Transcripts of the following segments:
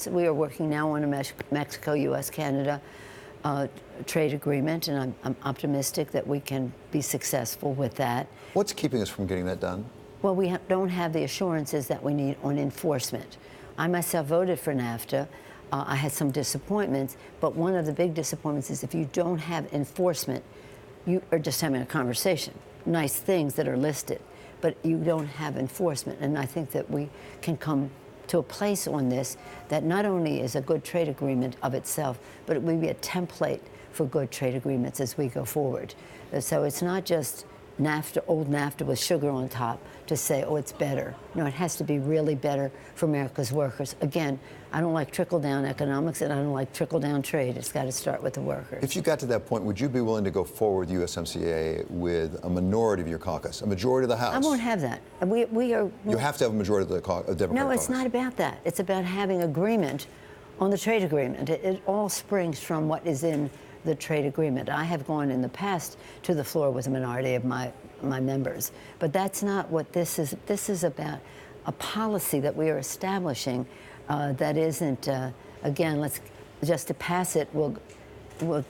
We are working now on a Mexico-U.S.-Canada trade agreement, and I'm optimistic that we can be successful with that. What's keeping us from getting that done? Well, we don't have the assurances that we need on enforcement. I myself voted for NAFTA. I had some disappointments, but one of the big disappointments is if you don't have enforcement, you are just having a conversation. Nice things that are listed, but you don't have enforcement. And I think that we can come to a place on this that not only is a good trade agreement of itself, but it will be a template for good trade agreements as we go forward. So it's not just NAFTA, old NAFTA with sugar on top, to say, oh, it's better. No, it has to be really better for America's workers. Again, I don't like trickle-down economics, and I don't like trickle-down trade. It's got to start with the workers. If you got to that point, would you be willing to go forward with USMCA with a minority of your caucus, a majority of the House? I won't have that. We are. You have to have a majority of the Democratic No, caucus. it's not about that. It's about having agreement on the trade agreement. It all springs from what is in the trade agreement. I have gone in the past to the floor with a minority of my members, but that's not what this is. This is about a policy that we are establishing that isn't, again, let's just to pass it, we'll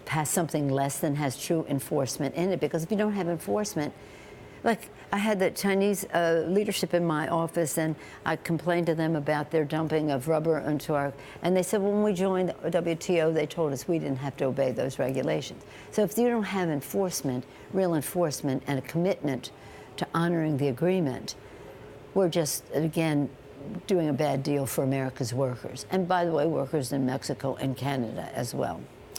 pass something less than has true enforcement in it, because if you don't have enforcement, like I had the Chinese leadership in my office, and I complained to them about their dumping of rubber into our, and they said, well, when we joined the WTO, they told us we didn't have to obey those regulations. So if you don't have enforcement, real enforcement, and a commitment to honoring the agreement, we're just, again, doing a bad deal for America's workers. And by the way, workers in Mexico and Canada as well.